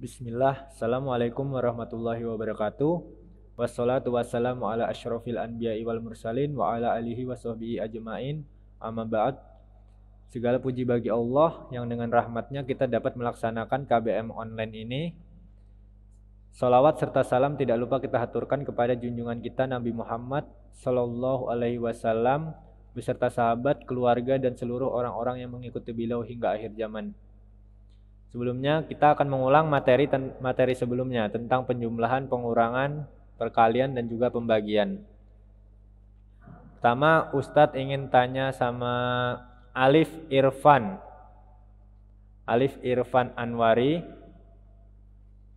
Bismillah, Assalamualaikum warahmatullahi wabarakatuh. Wassalatu wassalamu ala asyrafil anbiya'i wal mursalin wa ala alihi wa sahbihi ajma'in. Amma ba'd. Segala puji bagi Allah yang dengan rahmatnya kita dapat melaksanakan KBM online ini. Salawat serta salam tidak lupa kita haturkan kepada junjungan kita Nabi Muhammad sallallahu alaihi wasallam beserta sahabat, keluarga dan seluruh orang-orang yang mengikuti beliau hingga akhir zaman. Sebelumnya kita akan mengulang materi sebelumnya tentang penjumlahan, pengurangan, perkalian dan juga pembagian. Pertama, Ustadz ingin tanya sama Alif Irfan Anwari.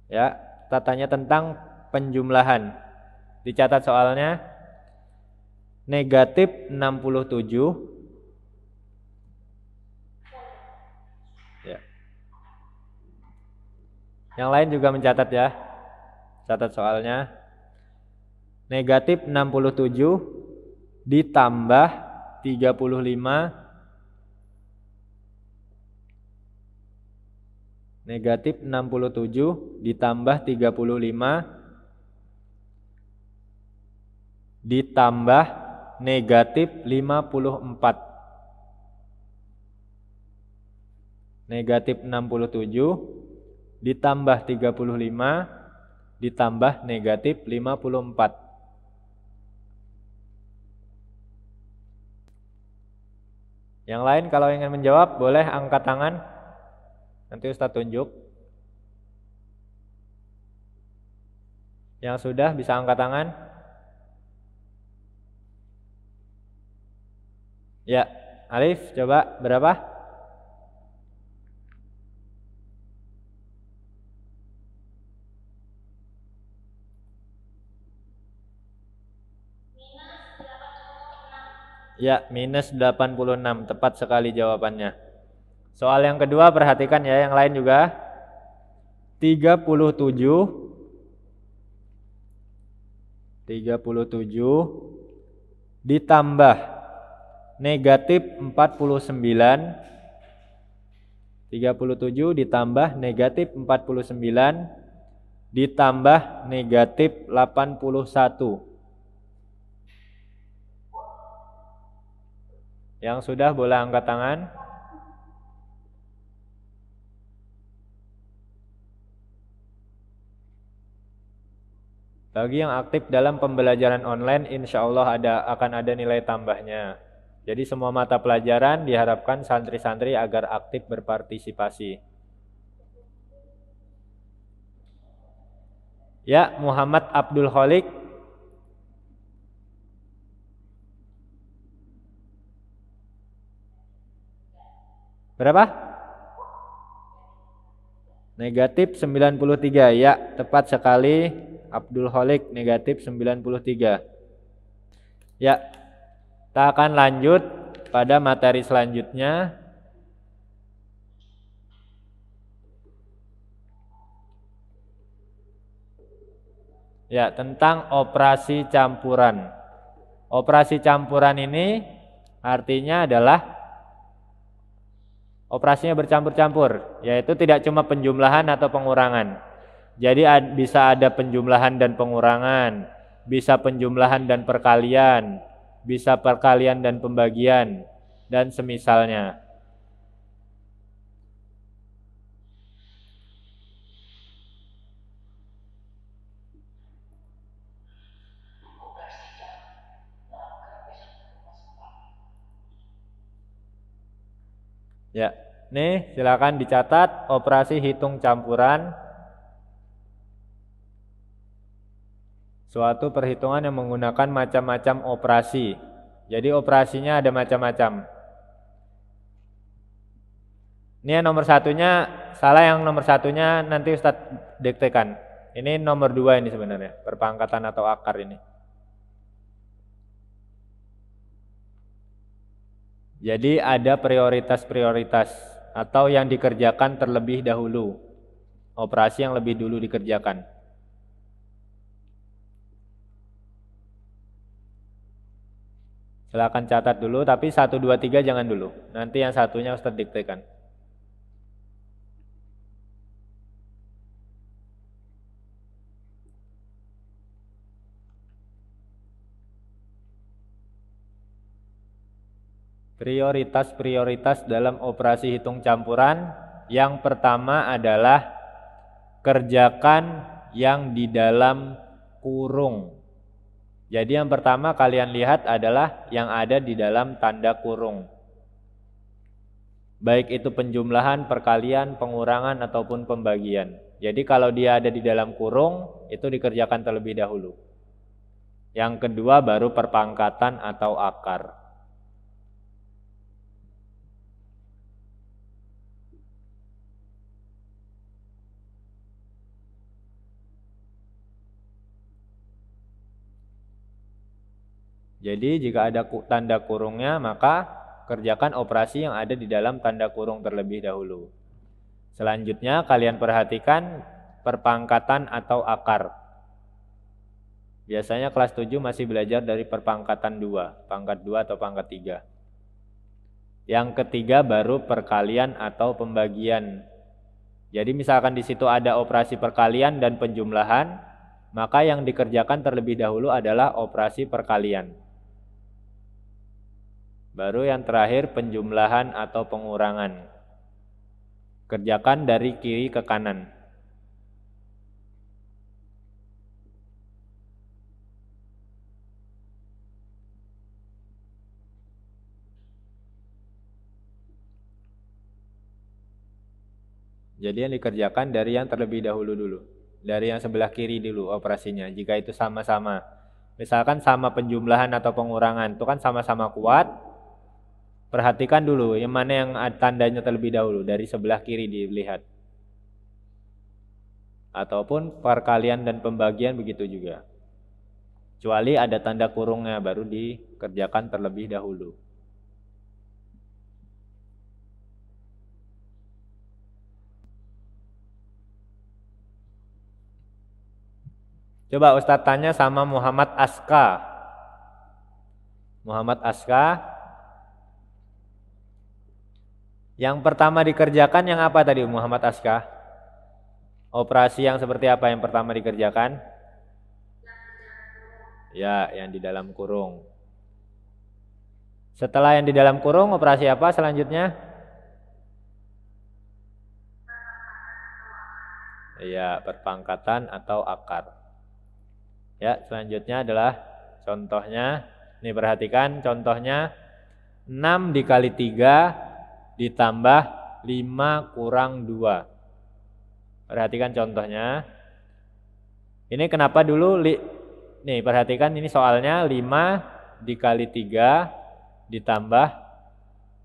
Ya, kita tanya tentang penjumlahan. Dicatat soalnya. Negatif 67. Yang lain juga mencatat ya. Catat soalnya. Negatif 67 ditambah 35. Negatif 67 ditambah 35 ditambah negatif 54. Negatif 67 ditambah 35 ditambah negatif 54. Yang lain kalau ingin menjawab boleh angkat tangan. Nanti Ustadz tunjuk. Yang sudah bisa angkat tangan. Ya, Alif coba berapa? Ya, minus 86. Tepat sekali jawabannya. Soal yang kedua perhatikan ya, yang lain juga. 37 ditambah negatif 49. 37 ditambah negatif 49 ditambah negatif 81. Yang sudah boleh angkat tangan. Bagi yang aktif dalam pembelajaran online, insya Allah akan ada nilai tambahnya. Jadi semua mata pelajaran diharapkan santri-santri agar aktif berpartisipasi. Ya, Muhammad Abdul Kholik. Berapa? Negatif 93. Ya, tepat sekali. Abdul Kholik negatif 93. Ya, kita akan lanjut pada materi selanjutnya. Ya, tentang operasi campuran. Operasi campuran ini artinya adalah operasinya bercampur-campur, yaitu tidak cuma penjumlahan atau pengurangan. Jadi bisa ada penjumlahan dan pengurangan, bisa penjumlahan dan perkalian, bisa perkalian dan pembagian, dan semisalnya. Ya, nih silakan dicatat operasi hitung campuran. Suatu perhitungan yang menggunakan macam-macam operasi. Jadi operasinya ada macam-macam. Ini yang nomor satunya, salah yang nomor satunya nanti Ustadz diktekan. Ini nomor 2 ini sebenarnya, perpangkatan atau akar ini. Jadi ada prioritas-prioritas atau yang dikerjakan terlebih dahulu. Operasi yang lebih dulu dikerjakan. Silakan catat dulu, tapi 1, 2, 3 jangan dulu. Nanti yang satunya Ustadz diktekan. Prioritas-prioritas dalam operasi hitung campuran. Yang pertama adalah kerjakan yang di dalam kurung. Jadi yang pertama kalian lihat adalah yang ada di dalam tanda kurung. Baik itu penjumlahan, perkalian, pengurangan, ataupun pembagian. Jadi kalau dia ada di dalam kurung, itu dikerjakan terlebih dahulu. Yang kedua baru perpangkatan atau akar. Jadi jika ada tanda kurungnya, maka kerjakan operasi yang ada di dalam tanda kurung terlebih dahulu. Selanjutnya kalian perhatikan perpangkatan atau akar. Biasanya kelas 7 masih belajar dari perpangkatan 2, pangkat 2 atau pangkat 3. Yang ketiga baru perkalian atau pembagian. Jadi misalkan di situ ada operasi perkalian dan penjumlahan, maka yang dikerjakan terlebih dahulu adalah operasi perkalian. Baru yang terakhir penjumlahan atau pengurangan. Kerjakan dari kiri ke kanan. Jadi yang dikerjakan dari yang terlebih dahulu dulu. Dari yang sebelah kiri dulu operasinya. Jika itu sama-sama. Misalkan sama penjumlahan atau pengurangan. Itu kan sama-sama kuat. Perhatikan dulu yang mana yang tandanya terlebih dahulu. Dari sebelah kiri dilihat. Ataupun perkalian dan pembagian begitu juga. Kecuali ada tanda kurungnya baru dikerjakan terlebih dahulu. Coba Ustadz tanya sama Muhammad Aska. Muhammad Aska. Yang pertama dikerjakan yang apa tadi Muhammad Aska? Operasi yang seperti apa yang pertama dikerjakan? Ya, yang di dalam kurung. Setelah yang di dalam kurung, operasi apa selanjutnya? Ya, perpangkatan atau akar. Ya, selanjutnya adalah contohnya. Nih perhatikan contohnya 6 dikali 3 ditambah 5 kurang 2. Perhatikan contohnya. Ini kenapa dulu nih perhatikan ini soalnya 5 dikali 3 ditambah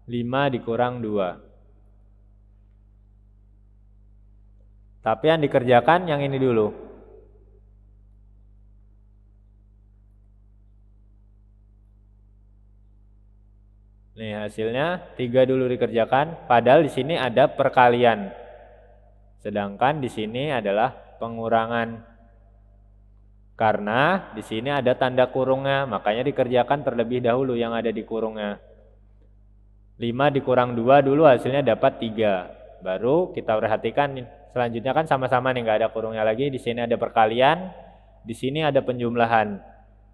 5 dikurang 2. Tapi yang dikerjakan yang ini dulu. Nih hasilnya 3 dulu dikerjakan, padahal di sini ada perkalian. Sedangkan di sini adalah pengurangan. Karena di sini ada tanda kurungnya, makanya dikerjakan terlebih dahulu yang ada di kurungnya. 5 dikurang 2 dulu hasilnya dapat 3. Baru kita perhatikan selanjutnya kan sama-sama nih nggak ada kurungnya lagi. Di sini ada perkalian, di sini ada penjumlahan.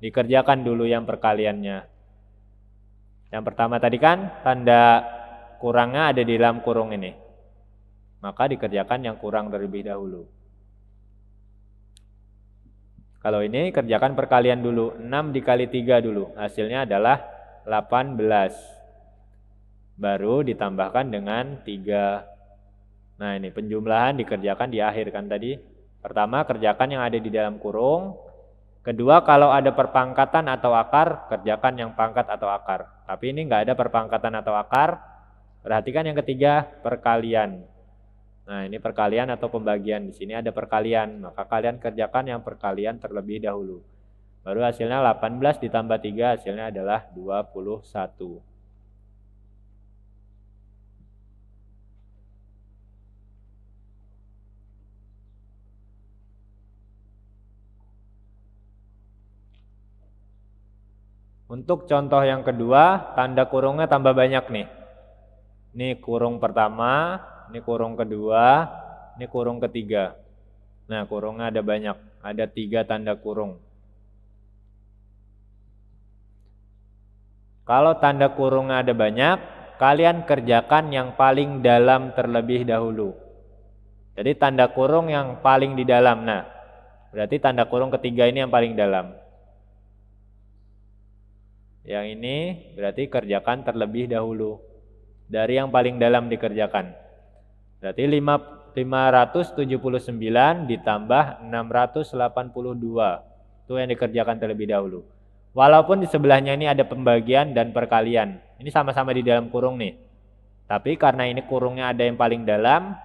Dikerjakan dulu yang perkaliannya. Yang pertama tadi kan tanda kurangnya ada di dalam kurung ini. Maka dikerjakan yang kurang terlebih dahulu. Kalau ini kerjakan perkalian dulu. 6 dikali 3 dulu. Hasilnya adalah 18. Baru ditambahkan dengan 3. Nah ini penjumlahan dikerjakan di akhir kan tadi. Pertama kerjakan yang ada di dalam kurung. Kedua, kalau ada perpangkatan atau akar, kerjakan yang pangkat atau akar. Tapi ini nggak ada perpangkatan atau akar. Perhatikan yang ketiga, perkalian. Nah, ini perkalian atau pembagian. Di sini ada perkalian. Maka kalian kerjakan yang perkalian terlebih dahulu. Baru hasilnya 18 ditambah 3, hasilnya adalah 21. Untuk contoh yang kedua, tanda kurungnya tambah banyak nih. Ini kurung pertama, ini kurung kedua, ini kurung ketiga. Nah, kurungnya ada banyak, ada 3 tanda kurung. Kalau tanda kurungnya ada banyak, kalian kerjakan yang paling dalam terlebih dahulu. Jadi tanda kurung yang paling di dalam. Nah, berarti tanda kurung ketiga ini yang paling dalam. Yang ini berarti kerjakan terlebih dahulu. Dari yang paling dalam dikerjakan. Berarti 579 ditambah 682. Itu yang dikerjakan terlebih dahulu. Walaupun di sebelahnya ini ada pembagian dan perkalian. Ini sama-sama di dalam kurung nih. Tapi karena ini kurungnya ada yang paling dalam,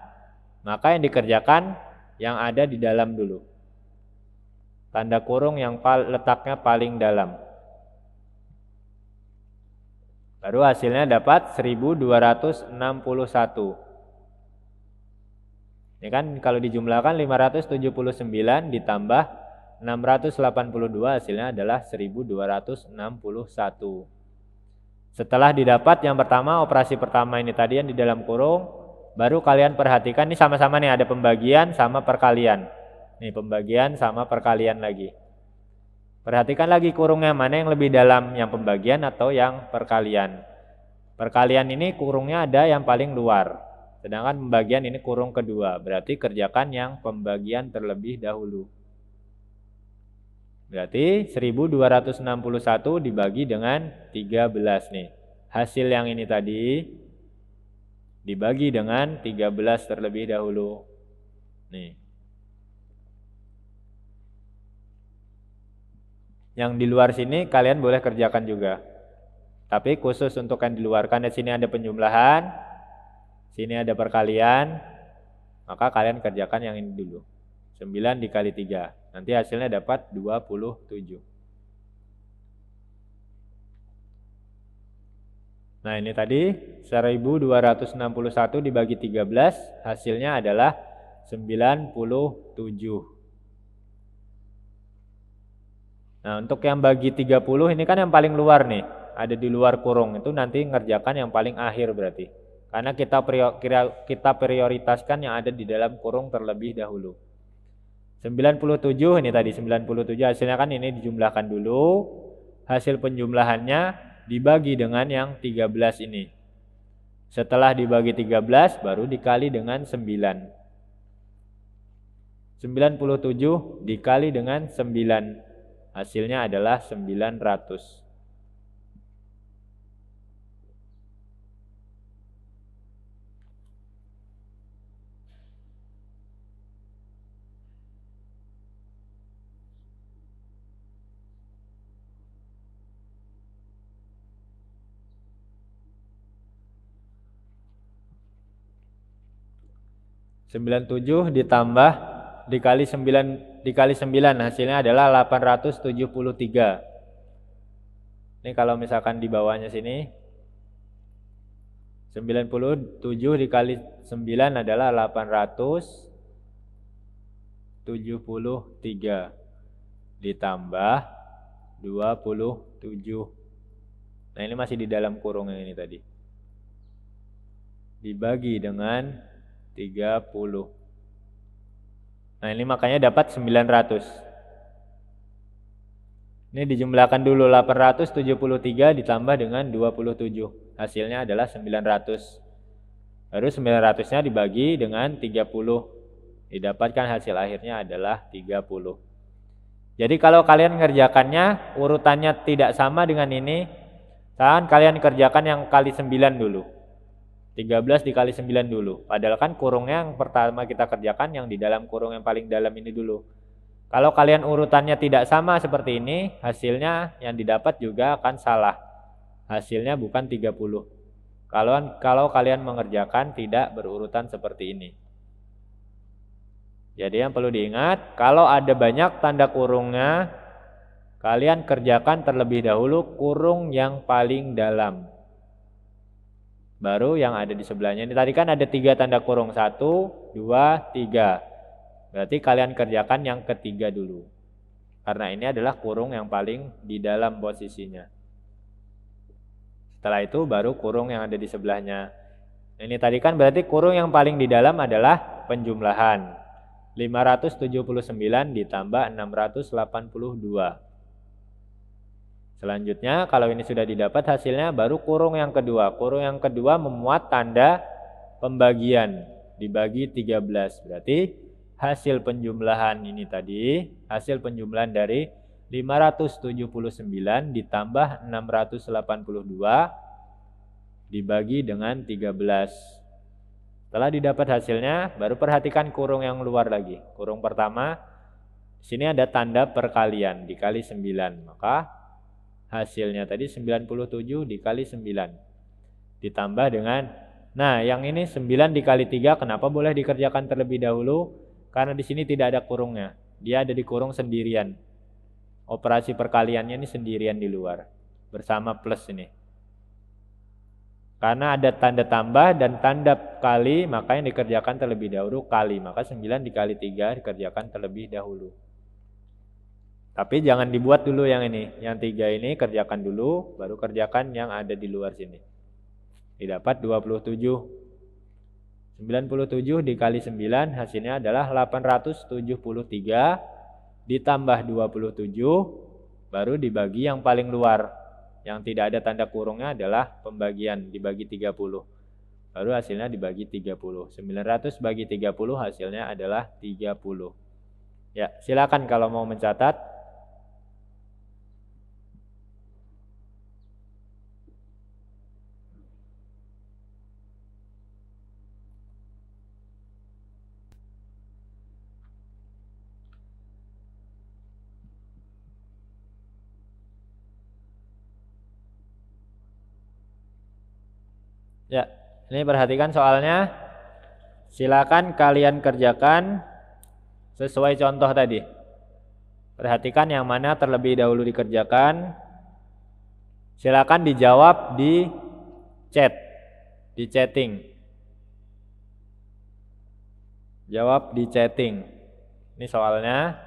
maka yang dikerjakan yang ada di dalam dulu. Tanda kurung yang letaknya paling dalam. Baru hasilnya dapat 1261. Ini kan kalau dijumlahkan 579 ditambah 682 hasilnya adalah 1261. Setelah didapat yang pertama, operasi pertama ini tadi yang di dalam kurung, baru kalian perhatikan ini sama-sama nih ada pembagian sama perkalian. Nih pembagian sama perkalian lagi. Perhatikan lagi kurungnya mana yang lebih dalam, yang pembagian atau yang perkalian. Perkalian ini kurungnya ada yang paling luar. Sedangkan pembagian ini kurung kedua. Berarti kerjakan yang pembagian terlebih dahulu. Berarti 1261 dibagi dengan 13 nih. Hasil yang ini tadi dibagi dengan 13 terlebih dahulu. Nih. Yang di luar sini kalian boleh kerjakan juga. Tapi khusus untuk yang di luar, karena di sini ada penjumlahan, sini ada perkalian, maka kalian kerjakan yang ini dulu. 9 dikali 3. Nanti hasilnya dapat 27. Nah ini tadi 1261 dibagi 13, hasilnya adalah 97. Nah untuk yang bagi 30 ini kan yang paling luar nih, ada di luar kurung, itu nanti ngerjakan yang paling akhir berarti. Karena kita prioritaskan yang ada di dalam kurung terlebih dahulu. 97 ini tadi 97 hasilnya kan ini dijumlahkan dulu. Hasil penjumlahannya dibagi dengan yang 13 ini. Setelah dibagi 13 baru dikali dengan 9. 97 dikali dengan 9. Hasilnya adalah 900. Sembilan 97 ditambah dikali 9 hasilnya adalah 873. Ini kalau misalkan di bawahnya sini 97 dikali 9 adalah 873 ditambah 27. Nah ini masih di dalam kurung yang ini tadi. Dibagi dengan 30. Nah ini makanya dapat 900. Ini dijumlahkan dulu 873 ditambah dengan 27. Hasilnya adalah 900. Baru 900-nya dibagi dengan 30. Didapatkan hasil akhirnya adalah 30. Jadi kalau kalian ngerjakannya urutannya tidak sama dengan ini, kalian kerjakan yang kali 9 dulu. 13 dikali 9 dulu. Padahal kan kurungnya yang pertama kita kerjakan yang di dalam kurung yang paling dalam ini dulu. Kalau kalian urutannya tidak sama seperti ini, hasilnya yang didapat juga akan salah. Hasilnya bukan 30. Kalau kalian mengerjakan tidak berurutan seperti ini. Jadi yang perlu diingat, kalau ada banyak tanda kurungnya, kalian kerjakan terlebih dahulu kurung yang paling dalam. Baru yang ada di sebelahnya. Ini tadi kan ada 3 tanda kurung. 1, 2, 3. Berarti kalian kerjakan yang ketiga dulu. Karena ini adalah kurung yang paling di dalam posisinya. Setelah itu baru kurung yang ada di sebelahnya. Ini tadi kan berarti kurung yang paling di dalam adalah penjumlahan. 579 ditambah 682. Selanjutnya kalau ini sudah didapat hasilnya, baru kurung yang kedua. Kurung yang kedua memuat tanda pembagian, dibagi 13. Berarti hasil penjumlahan ini tadi, hasil penjumlahan dari 579 ditambah 682 dibagi dengan 13. Setelah didapat hasilnya, baru perhatikan kurung yang luar lagi. Kurung pertama, sini ada tanda perkalian, dikali 9. Maka hasilnya tadi 97 dikali 9. Ditambah dengan, nah yang ini 9 dikali 3, kenapa boleh dikerjakan terlebih dahulu? Karena di sini tidak ada kurungnya. Dia ada di kurung sendirian. Operasi perkaliannya ini sendirian di luar. Bersama plus ini. Karena ada tanda tambah dan tanda kali, maka yang dikerjakan terlebih dahulu kali. Maka 9 dikali 3 dikerjakan terlebih dahulu. Tapi jangan dibuat dulu yang ini. Yang 3 ini kerjakan dulu, baru kerjakan yang ada di luar sini. Didapat 27. 97 dikali 9 hasilnya adalah 873 ditambah 27 baru dibagi yang paling luar. Yang tidak ada tanda kurungnya adalah pembagian, dibagi 30. Baru hasilnya dibagi 30. 900 bagi 30 hasilnya adalah 30. Ya, silakan kalau mau mencatat. Ya, ini perhatikan soalnya. Silakan kalian kerjakan sesuai contoh tadi. Perhatikan yang mana terlebih dahulu dikerjakan. Silakan dijawab di chat, di chatting. Jawab di chatting. Ini soalnya.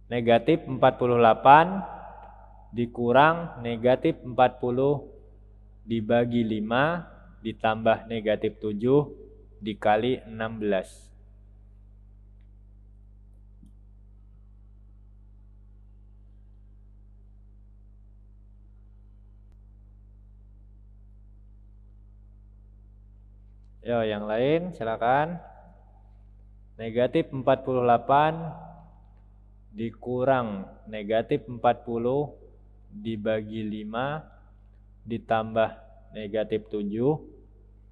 Negatif 48 dikurang negatif 40 dibagi 5 ditambah negatif 7 dikali 16. Yo, yang lain silakan. Negatif 48 dikurang negatif 40 dibagi 5 ditambah negatif 7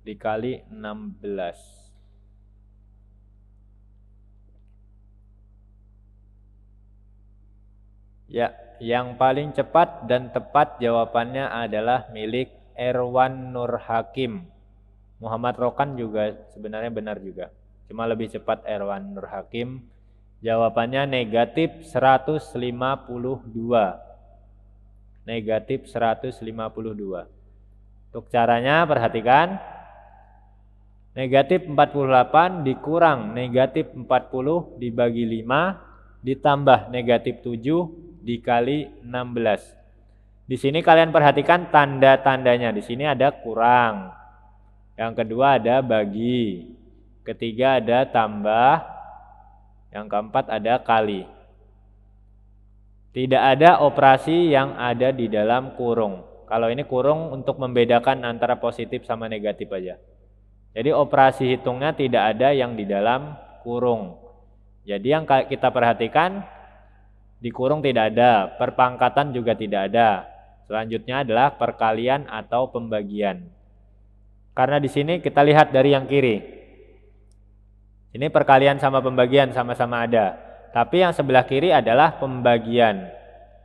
dikali 16. Ya, yang paling cepat dan tepat jawabannya adalah milik Erwan Nur Hakim. Muhammad Rokan juga sebenarnya benar juga. Cuma lebih cepat Erwan Nur Hakim. Jawabannya negatif 152. Negatif 152. Untuk caranya perhatikan. Negatif 48 dikurang negatif 40 dibagi 5 ditambah negatif 7 dikali 16. Di sini kalian perhatikan tanda-tandanya. Di sini ada kurang. Yang kedua ada bagi. Ketiga ada tambah. Yang keempat ada kali. Tidak ada operasi yang ada di dalam kurung. Kalau ini kurung untuk membedakan antara positif sama negatif aja. Jadi operasi hitungnya tidak ada yang di dalam kurung. Jadi yang kita perhatikan di kurung tidak ada, perpangkatan juga tidak ada. Selanjutnya adalah perkalian atau pembagian. Karena di sini kita lihat dari yang kiri. Ini perkalian sama pembagian sama-sama ada. Tapi yang sebelah kiri adalah pembagian.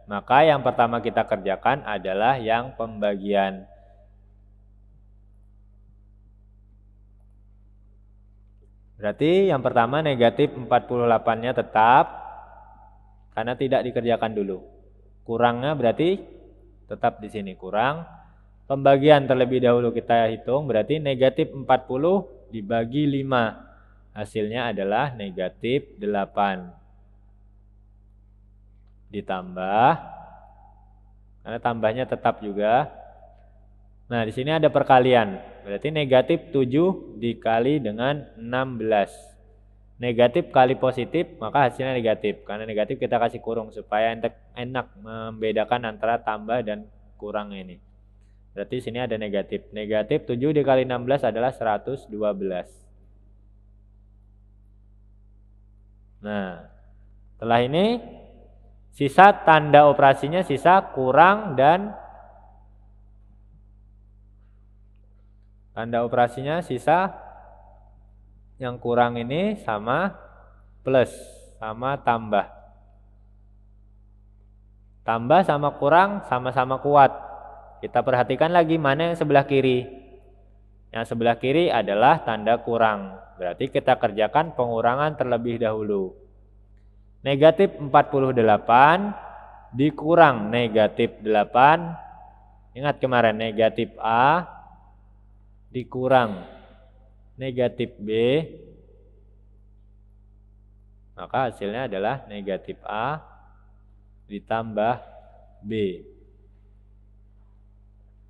Maka yang pertama kita kerjakan adalah yang pembagian. Berarti yang pertama negatif 48-nya tetap. Karena tidak dikerjakan dulu. Kurangnya berarti tetap di sini kurang. Pembagian terlebih dahulu kita hitung. Berarti negatif 40 dibagi 5. Hasilnya adalah negatif 8. Ditambah, karena tambahnya tetap juga. Nah, di sini ada perkalian. Berarti negatif 7 dikali dengan 16. Negatif kali positif, maka hasilnya negatif. Karena negatif kita kasih kurung supaya enak membedakan antara tambah dan kurang ini. Berarti sini ada negatif. Negatif 7 dikali 16 adalah 112. Nah, setelah ini sisa tanda operasinya sisa kurang dan tanda operasinya sisa yang kurang ini sama plus sama tambah. Tambah sama kurang sama-sama kuat. Kita perhatikan lagi mana yang sebelah kiri. Yang sebelah kiri adalah tanda kurang. Berarti kita kerjakan pengurangan terlebih dahulu. Negatif 48 dikurang negatif 8. Ingat kemarin negatif A dikurang negatif B. Maka hasilnya adalah negatif A ditambah B.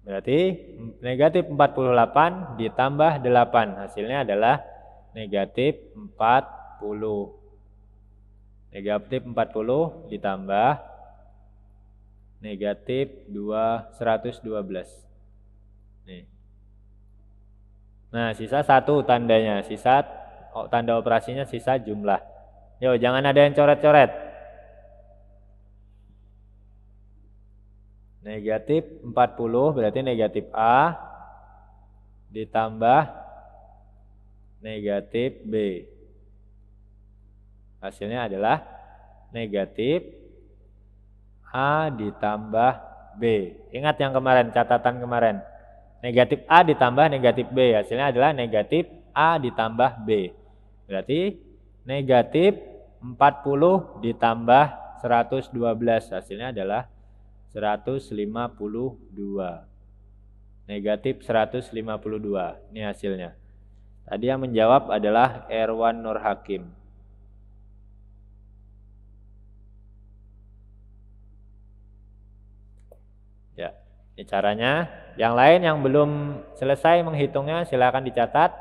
Berarti negatif 48 ditambah 8. Hasilnya adalah negatif 40. Negatif 40 ditambah negatif 112. Nih. Nah, sisa 1 tandanya. Sisa tanda operasinya sisa jumlah. Yo, jangan ada yang coret-coret. Negatif 40 berarti negatif A ditambah negatif B. Hasilnya adalah negatif A ditambah B. Ingat yang kemarin, catatan kemarin. Negatif A ditambah negatif B. Hasilnya adalah negatif A ditambah B. Berarti negatif 40 ditambah 112. Hasilnya adalah 152. Negatif 152. Ini hasilnya. Tadi yang menjawab adalah Erwan Nur Hakim. Ya, ini caranya. Yang lain yang belum selesai menghitungnya silakan dicatat.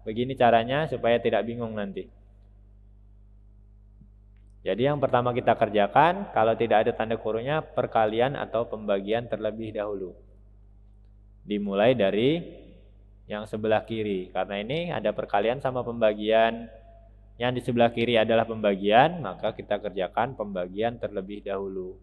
Begini caranya supaya tidak bingung nanti. Jadi yang pertama kita kerjakan, kalau tidak ada tanda kurungnya, perkalian atau pembagian terlebih dahulu. Dimulai dari yang sebelah kiri. Karena ini ada perkalian sama pembagian. Yang di sebelah kiri adalah pembagian, maka kita kerjakan pembagian terlebih dahulu.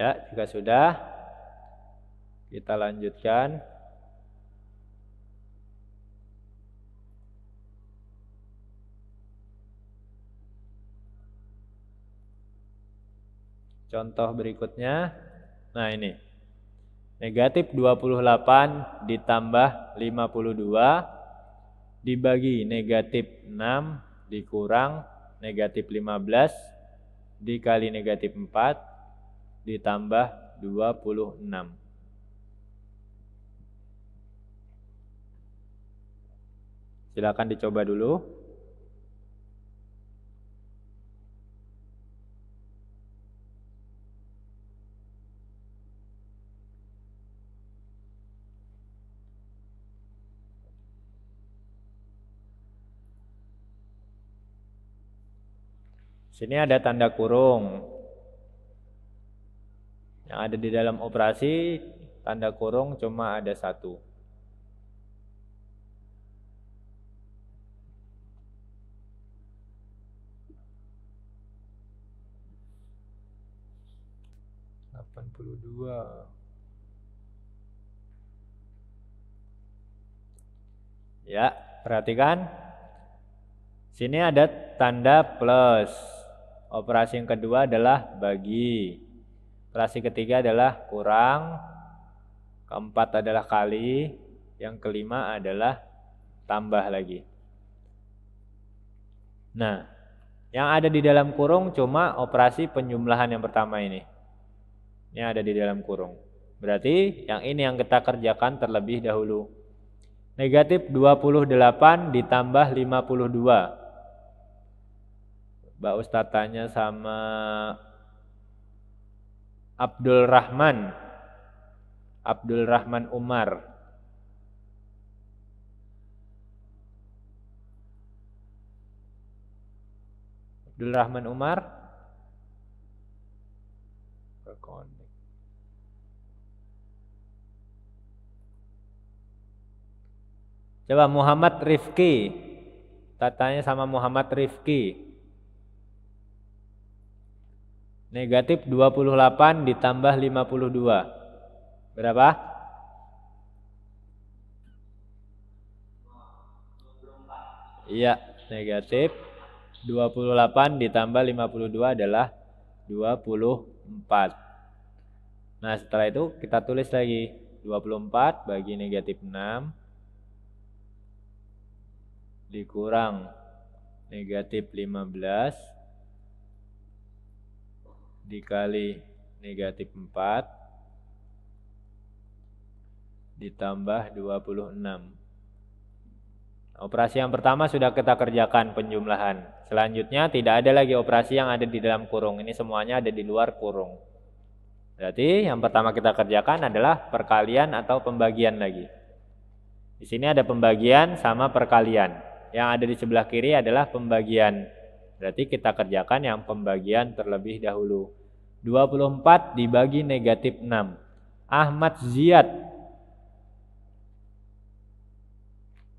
Ya, jika sudah, kita lanjutkan. Contoh berikutnya. Nah, ini. Negatif 28 ditambah 52 dibagi negatif 6 dikurang negatif 15 dikali negatif 4 ditambah 26. Silakan dicoba dulu. Sini ada tanda kurung. Yang ada di dalam operasi, tanda kurung cuma ada 1. Ya, perhatikan. Sini ada tanda plus. Operasi yang kedua adalah bagi. Operasi ketiga adalah kurang. Keempat adalah kali. Yang kelima adalah tambah lagi. Nah, yang ada di dalam kurung cuma operasi penjumlahan yang pertama ini. Ini ada di dalam kurung. Berarti yang ini yang kita kerjakan terlebih dahulu. Negatif 28 ditambah 52. Mbak Ustadz tanya sama Abdul Rahman Umar. Abdul Rahman Umar. Coba Muhammad Rifki. Tanya sama Muhammad Rifki. Negatif 28 ditambah 52. Berapa? Iya, negatif 28 ditambah 52 adalah 24. Nah, setelah itu kita tulis lagi 24 bagi negatif 6 dikurang negatif 15 dikali negatif 4 ditambah 26. Operasi yang pertama sudah kita kerjakan penjumlahan. Selanjutnya tidak ada lagi operasi yang ada di dalam kurung. Ini semuanya ada di luar kurung. Berarti yang pertama kita kerjakan adalah perkalian atau pembagian lagi. Di sini ada pembagian sama perkalian. Yang ada di sebelah kiri adalah pembagian. Berarti kita kerjakan yang pembagian terlebih dahulu. 24 dibagi negatif 6. Ahmad Ziyad.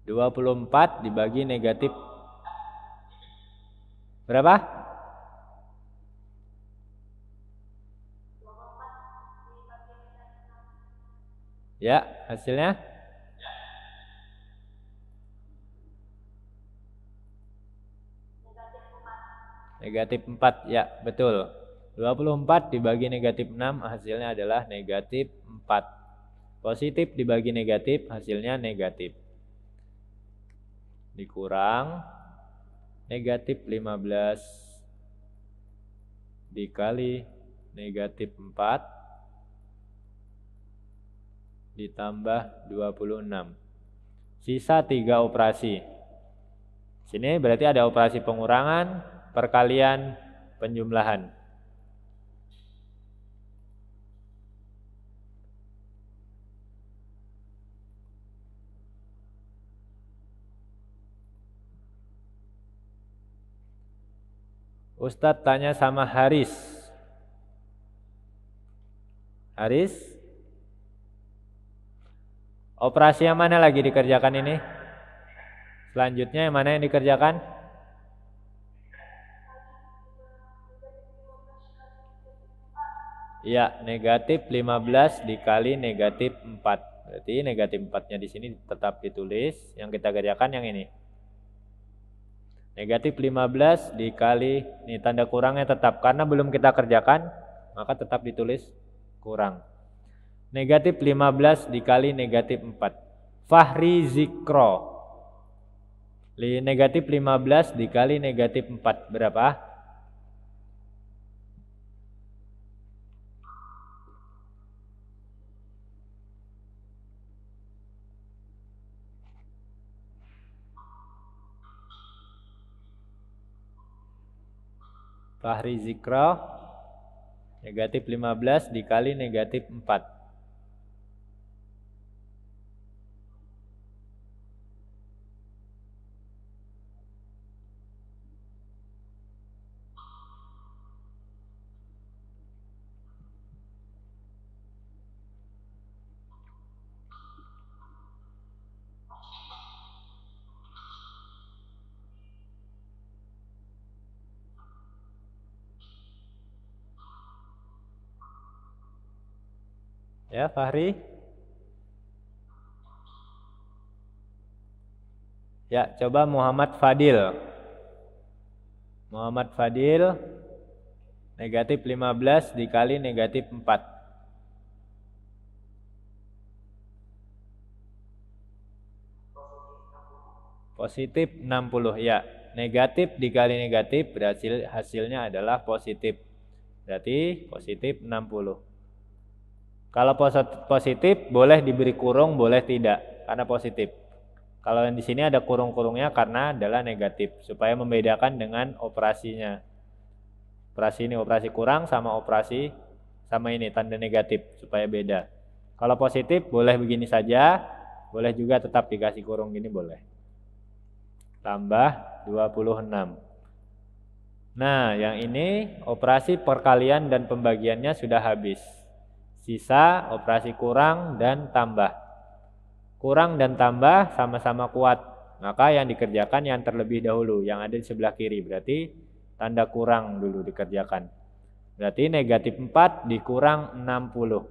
24 dibagi negatif berapa? Ya, hasilnya? Negatif 4, ya betul. 24 dibagi negatif 6 hasilnya adalah negatif 4. Positif dibagi negatif hasilnya negatif. Dikurang negatif 15 dikali negatif 4 ditambah 26. Sisa 3 operasi. Sini berarti ada operasi pengurangan, perkalian, penjumlahan. Ustadz tanya sama Haris. Haris, operasi yang mana lagi dikerjakan ini? Selanjutnya yang mana yang dikerjakan? Ya, negatif 15 dikali negatif 4. Berarti negatif 4-nya di sini tetap ditulis. Yang kita kerjakan yang ini. Negatif 15 dikali, ini tanda kurangnya tetap. Karena belum kita kerjakan, maka tetap ditulis kurang. Negatif 15 dikali negatif 4. Fahri Zikro. Negatif 15 dikali negatif 4. Berapa? Fahri Zikro negatif 15 dikali negatif 4. Ya, Fahri. Ya, coba Muhammad Fadil. Muhammad Fadil negatif 15 dikali negatif 4. Positif 60, ya. Negatif dikali negatif berhasil hasilnya adalah positif. Berarti positif 60. Kalau positif boleh diberi kurung, boleh tidak, karena positif. Kalau yang di sini ada kurung-kurungnya karena adalah negatif, supaya membedakan dengan operasinya. Operasi ini operasi kurang sama operasi sama ini tanda negatif supaya beda. Kalau positif boleh begini saja, boleh juga tetap dikasih kurung gini boleh. Tambah 26. Nah, yang ini operasi perkalian dan pembagiannya sudah habis. Sisa operasi kurang dan tambah. Kurang dan tambah sama-sama kuat. Maka yang dikerjakan yang terlebih dahulu, yang ada di sebelah kiri. Berarti tanda kurang dulu dikerjakan. Berarti negatif 4 dikurang 60.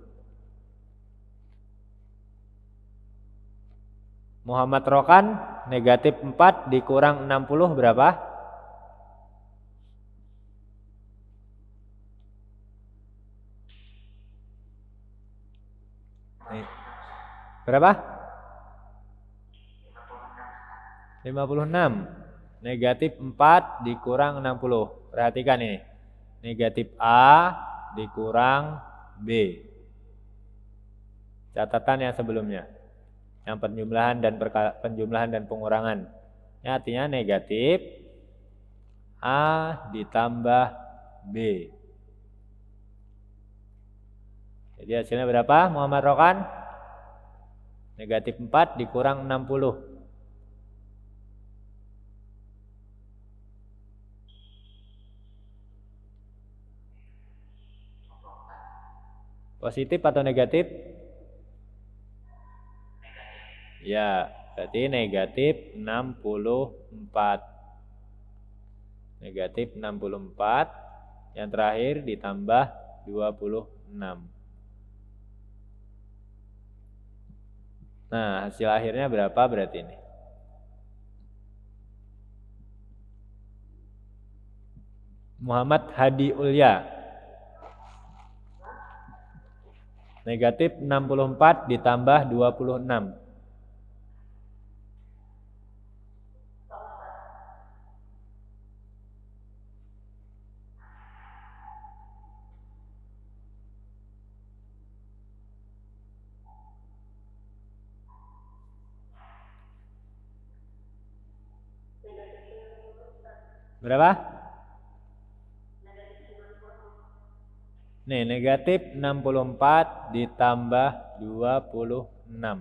Muhammad Rokan, negatif 4 dikurang 60 berapa? Berapa? 56. Negatif 4 dikurang 60. Perhatikan ini. Negatif A dikurang B. Catatan yang sebelumnya. Yang penjumlahan dan pengurangan. Ini artinya negatif A ditambah B. Jadi hasilnya berapa Muhammad Rokan? Negatif 4 dikurang 60. Positif atau negatif? Ya, berarti negatif 64. Negatif 64. Yang terakhir ditambah 26. Nah, hasil akhirnya berapa berarti ini? Muhammad Hadi Ulya. Negatif 64 ditambah 26. Berapa? Nih, negatif 64 ditambah 26.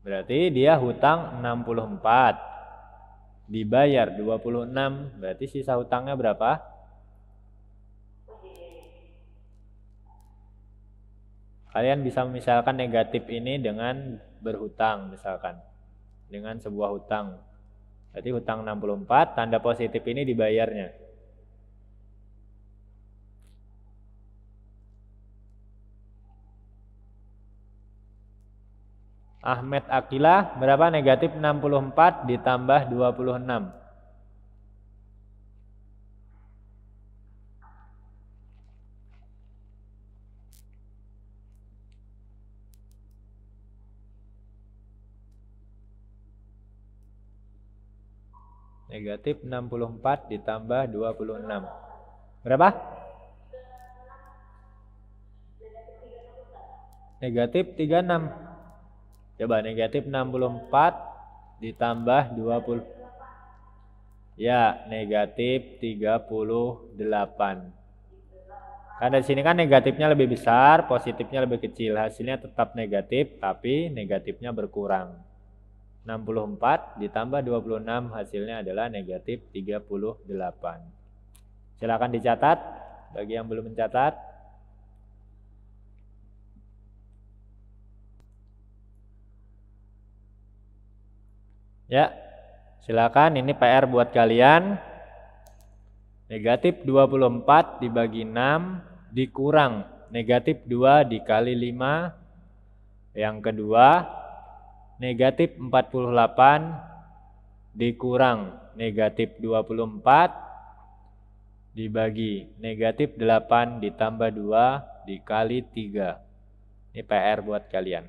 Berarti dia hutang 64. Dibayar 26. Berarti sisa hutangnya berapa? Kalian bisa misalkan negatif ini dengan berhutang misalkan. Dengan sebuah hutang. Berarti hutang 64, tanda positif ini dibayarnya. Ahmed Akilah berapa? Negatif 64 ditambah 26. Negatif 64 ditambah 26. Berapa? Negatif 36. Coba negatif 64 ditambah 20. Ya, negatif 38. Karena di sini kan negatifnya lebih besar, positifnya lebih kecil. Hasilnya tetap negatif, tapi negatifnya berkurang. 64 ditambah 26 hasilnya adalah negatif 38. Silakan dicatat bagi yang belum mencatat. Ya, silakan ini PR buat kalian. Negatif 24 dibagi 6 dikurang negatif 2 dikali 5. Yang kedua, negatif 48 dikurang negatif 24 dibagi negatif 8 ditambah 2 dikali 3. Ini PR buat kalian.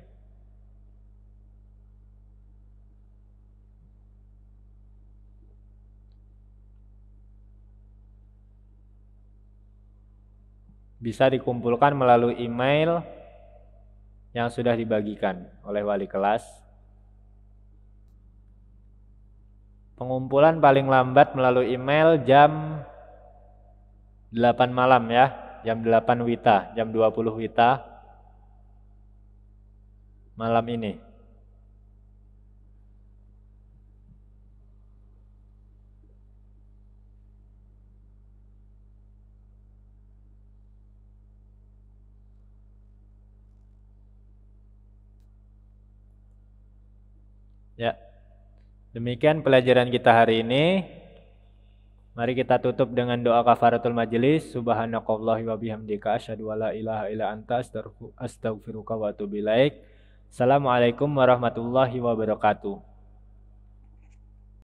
bisa dikumpulkan melalui email yang sudah dibagikan oleh wali kelas. Pengumpulan paling lambat melalui email jam 8 malam ya, jam 8 WITA, jam 20 WITA malam ini. Ya, demikian pelajaran kita hari ini. Mari kita tutup dengan doa kafaratul majelis. Subhanallahi wa bihamdika asyhadu alla ilaha illa anta astaghfiruka wa atubu ilaik. Assalamualaikum warahmatullahi wabarakatuh.